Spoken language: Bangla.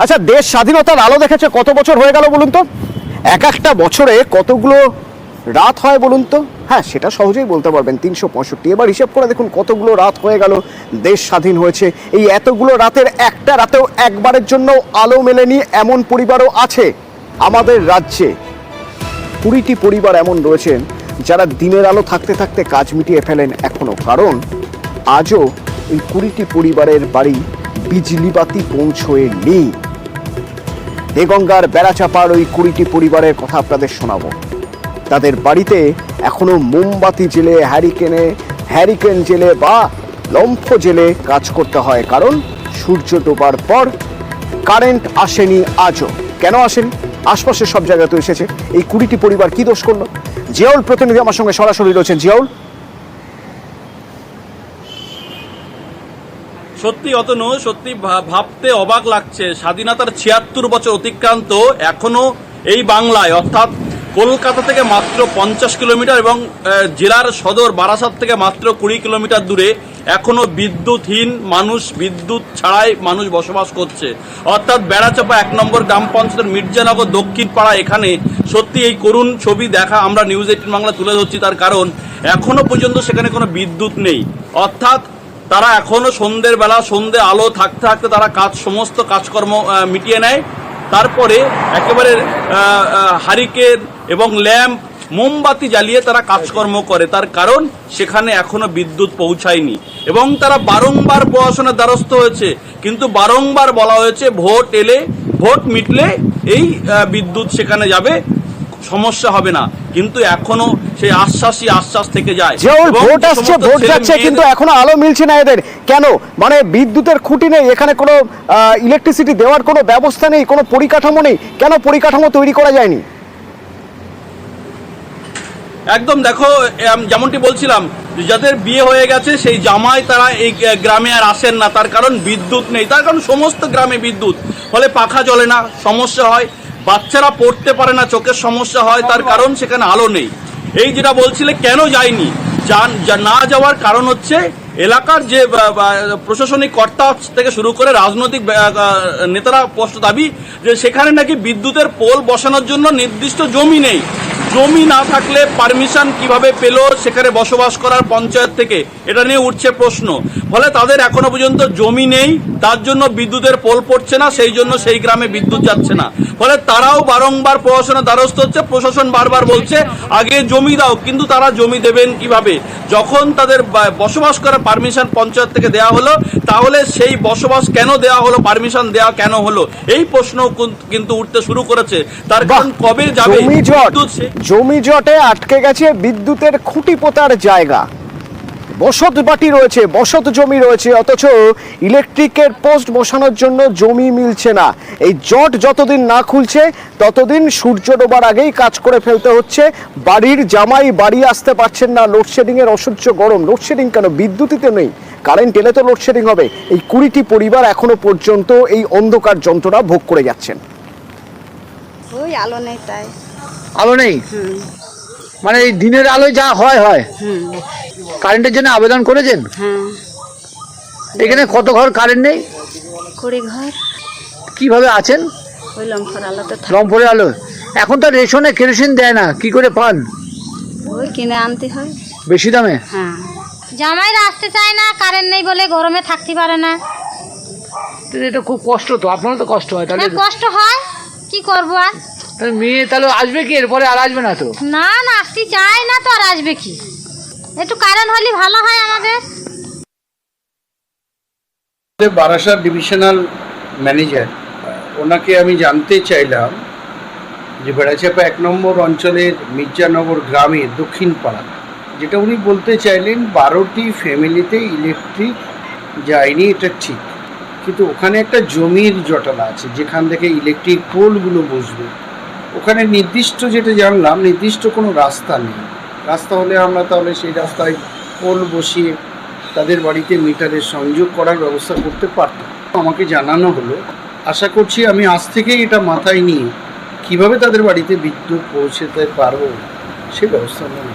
আচ্ছা, দেশ স্বাধীনতার আলো দেখেছে কত বছর হয়ে গেল বলুন তো? এক একটা বছরে কতগুলো রাত হয় বলুন তো? হ্যাঁ, সেটা সহজেই বলতে পারবেন, 365। এবার হিসেব করে দেখুন কতগুলো রাত হয়ে গেল দেশ স্বাধীন হয়েছে। এই এতগুলো রাতের একটা রাতেও একবারের জন্য আলো মেলেনি এমন পরিবারও আছে আমাদের রাজ্যে। 20টি পরিবার এমন রয়েছেন যারা দিনের আলো থাকতে থাকতে কাজ মিটিয়ে ফেলেন এখনো, কারণ আজও এই 20টি পরিবারের বাড়ি বিজলি বাতি পৌঁছয়নি। দেগঙ্গার বেড়াচাপার ওই 20টি পরিবারের কথা আপনাদের শোনাবো। তাদের বাড়িতে এখনো মোমবাতি জেলে, হ্যারিকেন জেলে বা লম্ফ জেলে কাজ করতে হয়, কারণ সূর্য ডোবার পর কারেন্ট আসেনি আজও। কেন আসেনি? আশপাশের সব জায়গায় তো এসেছে। এই 20টি পরিবার কি দোষ করলো? জিয়াউল প্রতিনিধি আমার সঙ্গে সরাসরি রয়েছেন। জিয়াউল, সত্যি অতনু, সত্যি ভাবতে অবাক লাগছে, স্বাধীনতার 76 বছর অতিক্রান্ত এখনো এই বাংলায়, অর্থাৎ কলকাতা থেকে মাত্র 50 কিলোমিটার এবং জেলার সদর বারাসাত থেকে মাত্র 20 কিলোমিটার দূরে এখনো বিদ্যুৎহীন মানুষ, বিদ্যুৎ ছাড়াই মানুষ বসবাস করছে। অর্থাৎ বেড়াচাপা 1 নম্বর গ্রাম পঞ্চায়েতের মির্জানগর দক্ষিণ পাড়া, এখানে সত্যি এই করুণ ছবি দেখা আমরা নিউজ 18 বাংলা তুলে ধরছি। তার কারণ এখনো পর্যন্ত সেখানে কোনো বিদ্যুৎ নেই। অর্থাৎ তারা এখনো সন্ধ্যের বেলা, সন্ধ্যে আলো থাকতে থাকতে তারা সমস্ত কাজকর্ম মিটিয়ে নেয়। তারপরে একেবারে হারিকেন এবং ল্যাম্প, মোমবাতি জ্বালিয়ে তারা কাজকর্ম করে। তার কারণ সেখানে এখনো বিদ্যুৎ পৌঁছায়নি এবং তারা বারংবার প্রশাসনের দ্বারস্থ হয়েছে, কিন্তু বারংবার বলা হয়েছে ভোট মিটলে এই বিদ্যুৎ সেখানে যাবে, সমস্যা হবে না। কিন্তু এখনো সেই আশ্বাস থেকে যায়। ভোট আসছে, ভোট যাচ্ছে, কিন্তু এখনো আলো মিলছে না এদের। কেন? মানে বিদ্যুতের খুঁটি নেই, এখানে কোনো ইলেকট্রিসিটি দেওয়ার কোনো ব্যবস্থা নেই, কোনো পরিকাঠামো নেই। কেন পরিকাঠামো তৈরি করা যায়নি? একদম দেখো, যেমনটি বলছিলাম, যাদের বিয়ে হয়ে গেছে সেই জামাই তারা এই গ্রামে আর আসেন না, তার কারণ বিদ্যুৎ নেই। তার কারণ সমস্ত গ্রামে বিদ্যুৎ, ফলে পাখা জ্বলে না, সমস্যা হয়। বাচ্চারা পড়তে পারে না, চোখের সমস্যা হয়, তার কারণ সেখানে আলো নেই। এই যেটা বলছিলে কেন যায়নি, না যাওয়ার কারণ হচ্ছে এলাকার যে প্রশাসনিক কর্তা থেকে শুরু করে রাজনৈতিক নেতারা স্পষ্ট দাবি যে সেখানে নাকি বিদ্যুতের পোল বসানোর জন্য নির্দিষ্ট জমি নেই। জমি না থাকলে পারমিশন কিভাবে পেল সেখানে বসবাস করার পঞ্চায়েত থেকে, এটা নিয়ে উঠছে প্রশ্ন। ফলে তাদের এখনো পর্যন্ত জমি নেই, তার জন্য বিদ্যুতের পোল পড়ছে না, সেই জন্য সেই গ্রামে বিদ্যুৎ যাচ্ছে না। ফলে তারাও বারংবার প্রশাসনের দ্বারস্থ হচ্ছে। প্রশাসন বারবার বলছে আগে জমি দাও, কিন্তু তারা জমি দেবেন কিভাবে যখন তাদের বসবাস করার পারমিশন পঞ্চায়েত থেকে দেওয়া হলো? তাহলে সেই বসবাস কেন দেওয়া হলো, পারমিশন দেওয়া কেন হলো, এই প্রশ্ন কিন্তু উঠতে শুরু করেছে। তার কারণ কবে যাবে জমি জটে আটকে গেছে বিদ্যুতের খুঁটি পোতার জায়গা, বসত বাটি রয়েছে, বসত জমি রয়েছে, অথচ ইলেকট্রিকের পোস্ট বসানোর জন্য জমি মিলছে না। এই জট যতদিন না খুলছে ততদিন সূর্য ডোবার আগেই কাজ করে ফেলতে হচ্ছে। বাড়ির জামাই বাড়ি আসতে পারছেন না, লোডশেডিং এর অসহ্য গরম। লোডশেডিং কেন? বিদ্যুৎই তো নেই, কারেন্ট এলে তো লোডশেডিং হবে। এই 20টি পরিবার এখনো পর্যন্ত এই অন্ধকার যন্ত্রণা ভোগ করে যাচ্ছেন। ওই আলো নেই, তাই আলো নেই। মানে এই দিনের আলোয় যা হয় কারেন্টের জন্য আবেদন করেছেন? এখানে কত ঘর কারেন্ট নেই? 20 ঘর। কিভাবে আছেন? ওই লম্ফর আলোতে লম্ফরের আলো। এখন তো রেশনে কেরোসিন দেয় না, কি করে পান? ওই কিনে আনতে হয় বেশি দামে। হ্যাঁ, জামাইরা আসতে চায় না, কারেন্ট নেই বলে গরমে থাকতে পারে না। এটা খুব কষ্ট তো, আপনারও তো কষ্ট হয়। তাহলে কষ্ট হয়, কি করবো আর। মেয়ে তাহলে আসবে কি এরপরে? আর আসবে না তো? না, আসতে চায় না তো, আর আসবে কি? একটু কারেন্ট হলে ভালো হয় আমাদের। বারাসাত ডিভিশনাল ম্যানেজার, ওনাকে আমি জানতে চাইলাম যে বেড়াচাপা 1 নম্বর অঞ্চলের মির্জানগর গ্রামের দক্ষিণ পাড়া, যেটা উনি বলতে চাইলেন 12টি ফ্যামিলিতে ইলেকট্রিক যায়নি, এটা ঠিক, কিন্তু ওখানে একটা জমির জটলা আছে যেখান থেকে ইলেকট্রিক পোলগুলো বসবে। ওখানে নির্দিষ্ট, যেটা জানলাম, নির্দিষ্ট কোনো রাস্তা নেই। রাস্তা হলে আমরা তাহলে সেই রাস্তায় পোল বসিয়ে তাদের বাড়িতে মিটারের সংযোগ করার ব্যবস্থা করতে পারতাম। আমাকে জানানো হলো, আশা করছি আমি আজ থেকেই এটা মাথায় নিয়ে কিভাবে তাদের বাড়িতে বিদ্যুৎ পৌঁছতে পারবো সে ব্যবস্থা নেব।